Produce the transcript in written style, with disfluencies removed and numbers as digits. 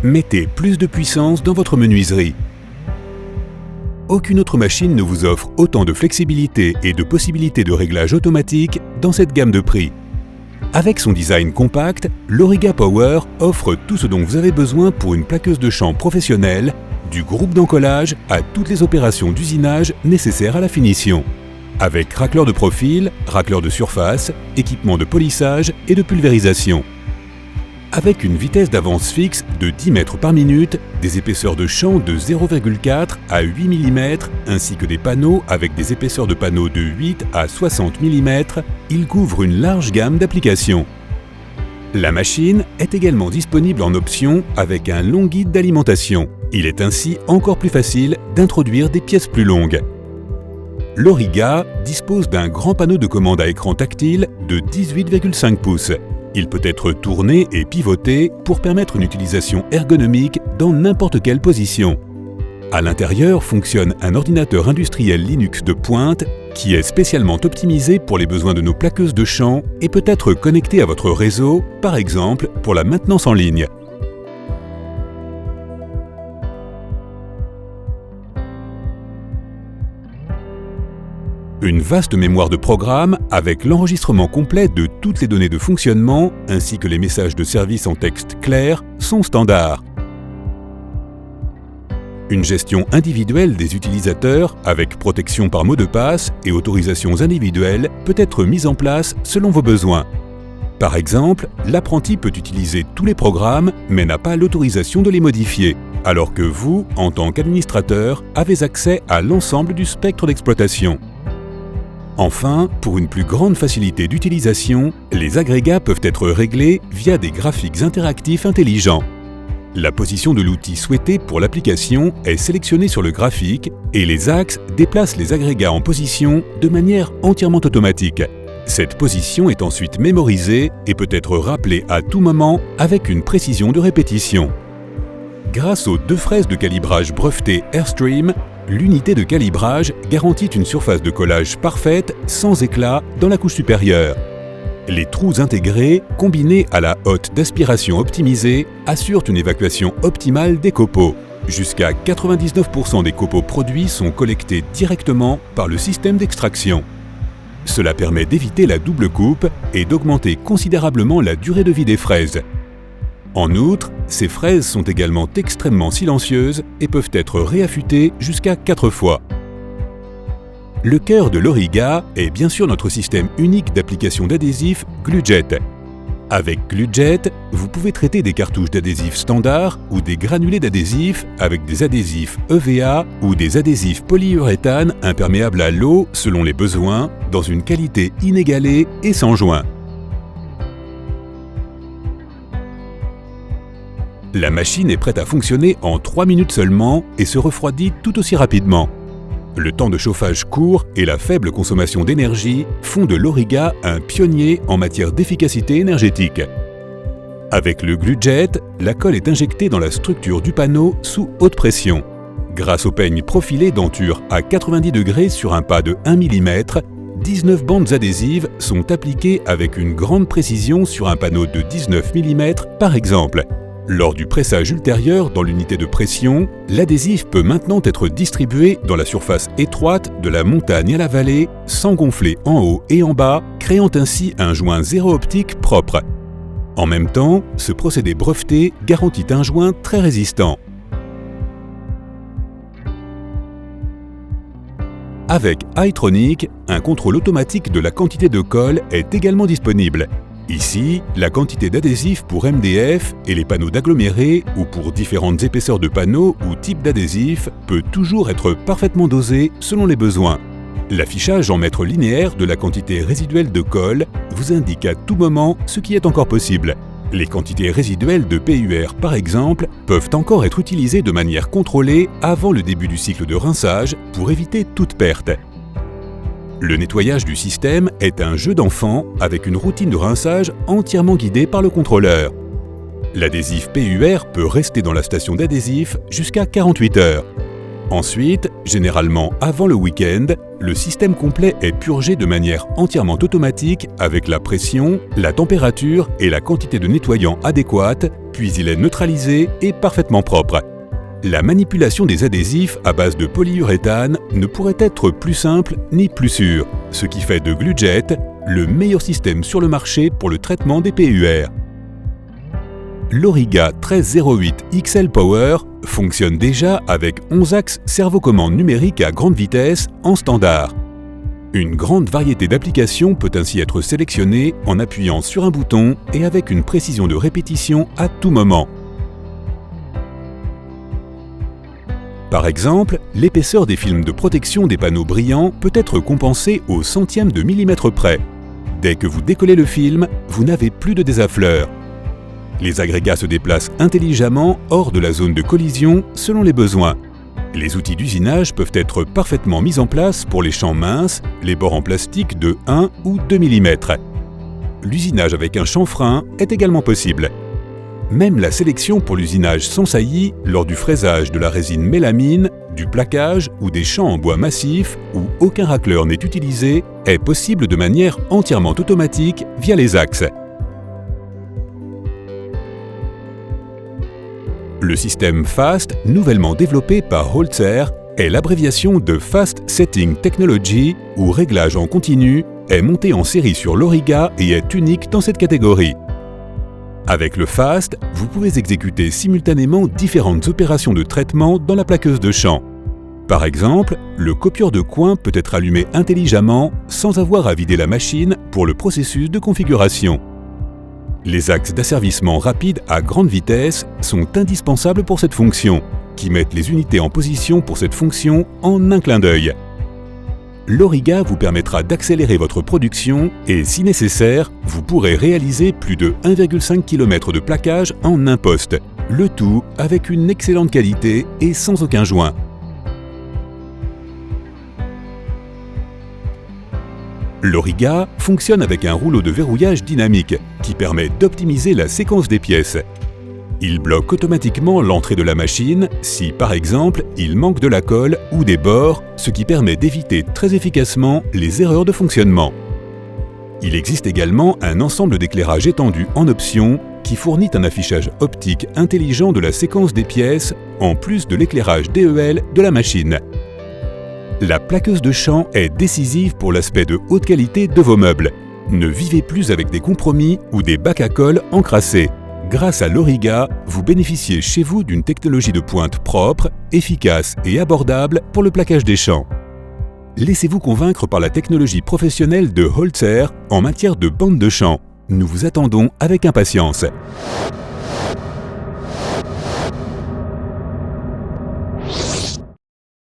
Mettez plus de puissance dans votre menuiserie. Aucune autre machine ne vous offre autant de flexibilité et de possibilités de réglage automatique dans cette gamme de prix. Avec son design compact, l'Auriga Power offre tout ce dont vous avez besoin pour une plaqueuse de champ professionnelle, du groupe d'encollage à toutes les opérations d'usinage nécessaires à la finition. Avec racleur de profil, racleur de surface, équipement de polissage et de pulvérisation. Avec une vitesse d'avance fixe de 10 mètres par minute, des épaisseurs de champ de 0,4 à 8 mm, ainsi que des panneaux avec des épaisseurs de panneaux de 8 à 60 mm, il couvre une large gamme d'applications. La machine est également disponible en option avec un long guide d'alimentation. Il est ainsi encore plus facile d'introduire des pièces plus longues. L'Auriga dispose d'un grand panneau de commande à écran tactile de 18,5 pouces. Il peut être tourné et pivoté pour permettre une utilisation ergonomique dans n'importe quelle position. À l'intérieur fonctionne un ordinateur industriel Linux de pointe qui est spécialement optimisé pour les besoins de nos plaqueuses de champ et peut être connecté à votre réseau, par exemple pour la maintenance en ligne. Une vaste mémoire de programme avec l'enregistrement complet de toutes les données de fonctionnement ainsi que les messages de service en texte clair sont standards. Une gestion individuelle des utilisateurs avec protection par mot de passe et autorisations individuelles peut être mise en place selon vos besoins. Par exemple, l'apprenti peut utiliser tous les programmes mais n'a pas l'autorisation de les modifier, alors que vous, en tant qu'administrateur, avez accès à l'ensemble du spectre d'exploitation. Enfin, pour une plus grande facilité d'utilisation, les agrégats peuvent être réglés via des graphiques interactifs intelligents. La position de l'outil souhaité pour l'application est sélectionnée sur le graphique et les axes déplacent les agrégats en position de manière entièrement automatique. Cette position est ensuite mémorisée et peut être rappelée à tout moment avec une précision de répétition. Grâce aux 2 fraises de calibrage brevetées Airstream, l'unité de calibrage garantit une surface de collage parfaite, sans éclat, dans la couche supérieure. Les trous intégrés, combinés à la hotte d'aspiration optimisée, assurent une évacuation optimale des copeaux. Jusqu'à 99% des copeaux produits sont collectés directement par le système d'extraction. Cela permet d'éviter la double coupe et d'augmenter considérablement la durée de vie des fraises. En outre, ces fraises sont également extrêmement silencieuses et peuvent être réaffûtées jusqu'à 4 fois. Le cœur de l'Auriga est bien sûr notre système unique d'application d'adhésifs GlueJet. Avec GlueJet, vous pouvez traiter des cartouches d'adhésifs standards ou des granulés d'adhésifs avec des adhésifs EVA ou des adhésifs polyuréthane imperméables à l'eau selon les besoins, dans une qualité inégalée et sans joint. La machine est prête à fonctionner en 3 minutes seulement et se refroidit tout aussi rapidement. Le temps de chauffage court et la faible consommation d'énergie font de l'Auriga un pionnier en matière d'efficacité énergétique. Avec le GlueJet, la colle est injectée dans la structure du panneau sous haute pression. Grâce au peigne profilé denture à 90 degrés sur un pas de 1 mm, 19 bandes adhésives sont appliquées avec une grande précision sur un panneau de 19 mm par exemple. Lors du pressage ultérieur dans l'unité de pression, l'adhésif peut maintenant être distribué dans la surface étroite de la montagne à la vallée, sans gonfler en haut et en bas, créant ainsi un joint zéro optique propre. En même temps, ce procédé breveté garantit un joint très résistant. Avec iTronic, un contrôle automatique de la quantité de colle est également disponible. Ici, la quantité d'adhésif pour MDF et les panneaux d'agglomérés ou pour différentes épaisseurs de panneaux ou types d'adhésifs peut toujours être parfaitement dosée selon les besoins. L'affichage en mètres linéaires de la quantité résiduelle de colle vous indique à tout moment ce qui est encore possible. Les quantités résiduelles de PUR, par exemple, peuvent encore être utilisées de manière contrôlée avant le début du cycle de rinçage pour éviter toute perte. Le nettoyage du système est un jeu d'enfant avec une routine de rinçage entièrement guidée par le contrôleur. L'adhésif PUR peut rester dans la station d'adhésif jusqu'à 48 heures. Ensuite, généralement avant le week-end, le système complet est purgé de manière entièrement automatique avec la pression, la température et la quantité de nettoyant adéquate, puis il est neutralisé et parfaitement propre. La manipulation des adhésifs à base de polyuréthane ne pourrait être plus simple ni plus sûre, ce qui fait de Glujet le meilleur système sur le marché pour le traitement des PUR. L'Auriga 1308 XL Power fonctionne déjà avec 11 axes servo-commande numérique à grande vitesse en standard. Une grande variété d'applications peut ainsi être sélectionnée en appuyant sur un bouton et avec une précision de répétition à tout moment. Par exemple, l'épaisseur des films de protection des panneaux brillants peut être compensée au centième de millimètre près. Dès que vous décollez le film, vous n'avez plus de désaffleur. Les agrégats se déplacent intelligemment hors de la zone de collision selon les besoins. Les outils d'usinage peuvent être parfaitement mis en place pour les champs minces, les bords en plastique de 1 ou 2 mm. L'usinage avec un chanfrein est également possible. Même la sélection pour l'usinage sans saillie lors du fraisage de la résine mélamine, du plaquage ou des champs en bois massif où aucun racleur n'est utilisé est possible de manière entièrement automatique via les axes. Le système FAST, nouvellement développé par Holzer, est l'abréviation de Fast Setting Technology ou réglage en continu, est monté en série sur l'Auriga et est unique dans cette catégorie. Avec le FAST, vous pouvez exécuter simultanément différentes opérations de traitement dans la plaqueuse de champ. Par exemple, le copieur de coin peut être allumé intelligemment sans avoir à vider la machine pour le processus de configuration. Les axes d'asservissement rapide à grande vitesse sont indispensables pour cette fonction, qui mettent les unités en position pour cette fonction en un clin d'œil. L'Auriga vous permettra d'accélérer votre production et, si nécessaire, vous pourrez réaliser plus de 1,5 km de plaquage en un poste, le tout avec une excellente qualité et sans aucun joint. L'Auriga fonctionne avec un rouleau de verrouillage dynamique qui permet d'optimiser la séquence des pièces. Il bloque automatiquement l'entrée de la machine si, par exemple, il manque de la colle ou des bords, ce qui permet d'éviter très efficacement les erreurs de fonctionnement. Il existe également un ensemble d'éclairage étendu en option qui fournit un affichage optique intelligent de la séquence des pièces en plus de l'éclairage DEL de la machine. La plaqueuse de champ est décisive pour l'aspect de haute qualité de vos meubles. Ne vivez plus avec des compromis ou des bacs à colle encrassés. Grâce à l'Auriga, vous bénéficiez chez vous d'une technologie de pointe propre, efficace et abordable pour le plaquage des champs. Laissez-vous convaincre par la technologie professionnelle de Holzer en matière de bande de champ. Nous vous attendons avec impatience.